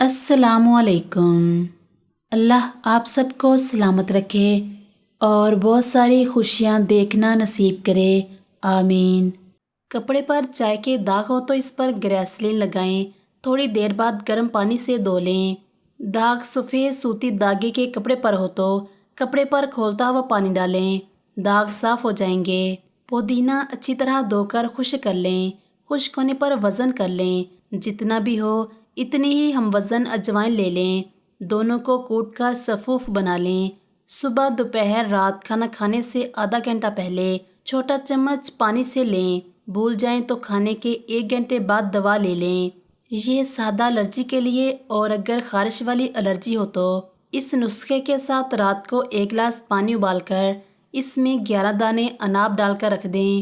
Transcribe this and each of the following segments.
السلام علیکم۔ اللہ آپ سب کو سلامت رکھے اور بہت ساری خوشیاں دیکھنا نصیب کرے، آمین۔ کپڑے پر چائے کے داغ ہو تو اس پر گریسلین لگائیں، تھوڑی دیر بعد گرم پانی سے دھو لیں۔ داغ سفید سوتی داغے کے کپڑے پر ہو تو کپڑے پر کھولتا ہوا پانی ڈالیں، داغ صاف ہو جائیں گے۔ پودینہ اچھی طرح دھو کر خشک کر لیں، خشک ہونے پر وزن کر لیں، جتنا بھی ہو اتنی ہی ہم وزن اجوائن لے لیں، دونوں کو کوٹ کر صفوف بنا لیں۔ صبح دوپہر رات کھانا کھانے سے آدھا گھنٹہ پہلے چھوٹا چمچ پانی سے لیں، بھول جائیں تو کھانے کے 1 گھنٹے بعد دوا لے لیں۔ یہ سادہ الرجی کے لیے، اور اگر خارش والی الرجی ہو تو اس نسخے کے ساتھ رات کو 1 گلاس پانی ابال کر اس میں 11 دانے اناب ڈال کر رکھ دیں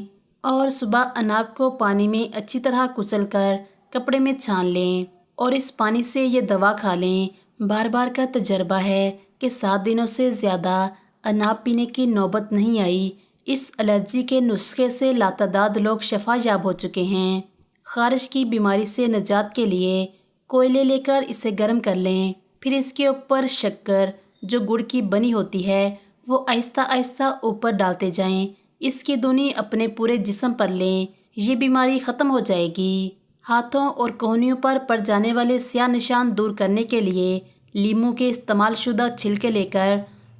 اور صبح اناب کو پانی میں اچھی طرح کچل کر کپڑے میں چھان لیں اور اس پانی سے یہ دوا کھا لیں۔ بار بار کا تجربہ ہے کہ 7 دنوں سے زیادہ اناب پینے کی نوبت نہیں آئی۔ اس الرجی کے نسخے سے لاتعداد لوگ شفا یاب ہو چکے ہیں۔ خارش کی بیماری سے نجات کے لیے کوئلے لے کر اسے گرم کر لیں، پھر اس کے اوپر شکر جو گڑ کی بنی ہوتی ہے وہ آہستہ آہستہ اوپر ڈالتے جائیں، اس کی دھنی اپنے پورے جسم پر لیں، یہ بیماری ختم ہو جائے گی۔ ہاتھوں اور کہنیوں پر پڑ جانے والے سیاہ نشان دور کرنے کے لیے لیموں کے استعمال شدہ چھلکے لے کر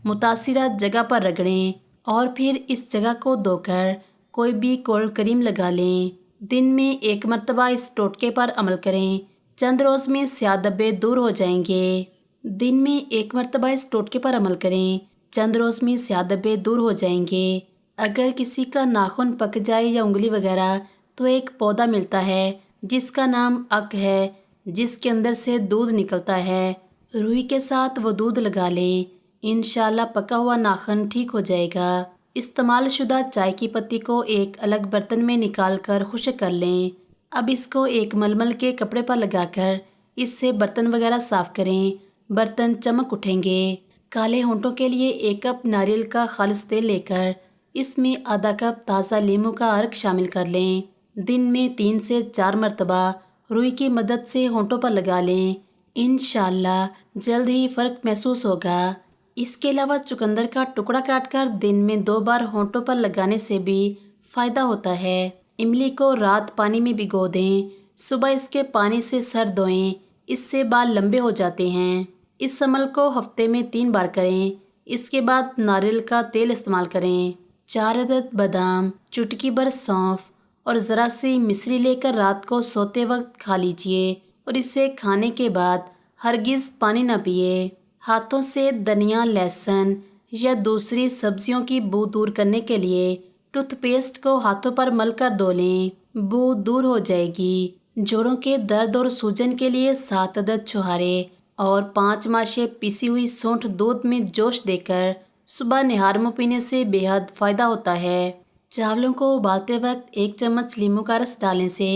متاثرہ جگہ پر رگڑیں اور پھر اس جگہ کو دھو کر کوئی بھی کولڈ کریم لگا لیں۔ دن میں 1 مرتبہ اس ٹوٹکے پر عمل کریں، چند روز میں سیاہ دھبے دور ہو جائیں گے۔ دن میں 1 مرتبہ اس ٹوٹکے پر عمل کریں، چند روز میں سیاہ دھبے دور ہو جائیں گے۔ اگر کسی کا ناخن پک جائے یا انگلی وغیرہ تو ایک پودا ملتا ہے جس کا نام اک ہے، جس کے اندر سے دودھ نکلتا ہے، روئی کے ساتھ وہ دودھ لگا لیں، انشاءاللہ پکا ہوا ناخن ٹھیک ہو جائے گا۔ استعمال شدہ چائے کی پتی کو ایک الگ برتن میں نکال کر خشک کر لیں۔ اب اس کو ایک ململ کے کپڑے پر لگا کر اس سے برتن وغیرہ صاف کریں، برتن چمک اٹھیں گے۔ کالے ہونٹوں کے لیے 1 کپ ناریل کا خالص تیل لے کر اس میں آدھا کپ تازہ لیموں کا عرق شامل کر لیں۔ دن میں 3 سے 4 مرتبہ روئی کی مدد سے ہونٹوں پر لگا لیں، انشاءاللہ جلد ہی فرق محسوس ہوگا۔ اس کے علاوہ چقندر کا ٹکڑا کاٹ کر دن میں 2 بار ہونٹوں پر لگانے سے بھی فائدہ ہوتا ہے۔ املی کو رات پانی میں بھگو دیں، صبح اس کے پانی سے سر دھوئیں، اس سے بال لمبے ہو جاتے ہیں۔ اس عمل کو ہفتے میں 3 بار کریں، اس کے بعد ناریل کا تیل استعمال کریں۔ 4 عدد بادام، چٹکی بھر سونف اور ذرا سی مصری لے کر رات کو سوتے وقت کھا لیجئے اور اسے کھانے کے بعد ہرگز پانی نہ پیے۔ ہاتھوں سے دھنیا، لہسن یا دوسری سبزیوں کی بو دور کرنے کے لیے ٹوتھ پیسٹ کو ہاتھوں پر مل کر دھو لیں، بو دور ہو جائے گی۔ جوڑوں کے درد اور سوجن کے لیے 7 عدد چھہارے اور 5 ماشے پیسی ہوئی سونٹھ دودھ میں جوش دے کر صبح نہار منہ پینے سے بے حد فائدہ ہوتا ہے۔ چاولوں کو ابالتے وقت 1 چمچ لیموں کا رس ڈالنے سے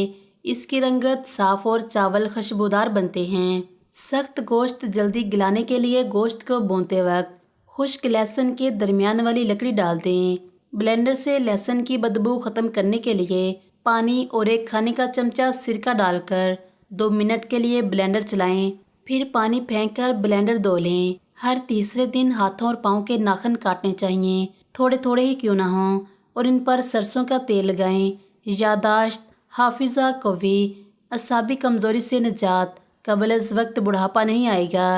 اس کی رنگت صاف اور چاول خوشبودار بنتے ہیں۔ سخت گوشت جلدی گلانے کے لیے گوشت کو بھونتے وقت خشک لہسن کے درمیان والی لکڑی ڈال دیں۔ بلینڈر سے لہسن کی بدبو ختم کرنے کے لیے پانی اور 1 کھانے کا چمچہ سرکہ ڈال کر 2 منٹ کے لیے بلینڈر چلائیں، پھر پانی پھینک کر بلینڈر دھو لیں۔ ہر تیسرے دن ہاتھوں اور پاؤں کے ناخن کاٹنے چاہیے، تھوڑے تھوڑے ہی کیوں نہ ہوں، اور ان پر سرسوں کا تیل لگائیں۔ یادداشت، حافظہ قوی، اعصابی کمزوری سے نجات، قبل از وقت بڑھاپا نہیں آئے گا۔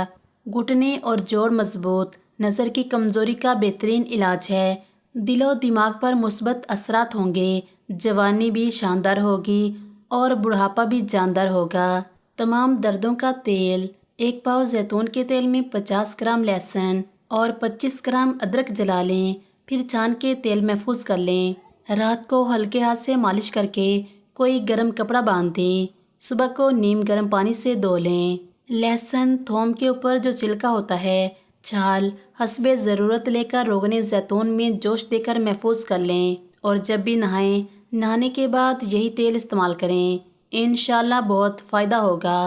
گھٹنے اور جوڑ مضبوط، نظر کی کمزوری کا بہترین علاج ہے۔ دل و دماغ پر مثبت اثرات ہوں گے، جوانی بھی شاندار ہوگی اور بڑھاپا بھی جاندار ہوگا۔ تمام دردوں کا تیل: 1 پاؤ زیتون کے تیل میں 50 گرام لہسن اور 25 گرام ادرک جلا لیں، پھر چھان کے تیل محفوظ کر لیں۔ رات کو ہلکے ہاتھ سے مالش کر کے کوئی گرم کپڑا باندھ دیں، صبح کو نیم گرم پانی سے دھو لیں۔ لہسن، تھوم کے اوپر جو چھلکا ہوتا ہے، چھال حسب ضرورت لے کر روغن زیتون میں جوش دے کر محفوظ کر لیں اور جب بھی نہائیں، نہانے کے بعد یہی تیل استعمال کریں، انشاءاللہ بہت فائدہ ہوگا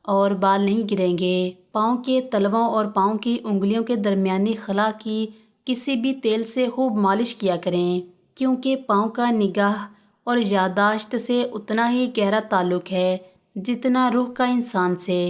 اور بال نہیں گریں گے۔ پاؤں کے تلووں اور پاؤں کی انگلیوں کے درمیانی خلا کی کسی بھی تیل سے خوب مالش کیا کریں، کیونکہ پاؤں کا نگاہ اور یادداشت سے اتنا ہی گہرا تعلق ہے جتنا روح کا انسان سے۔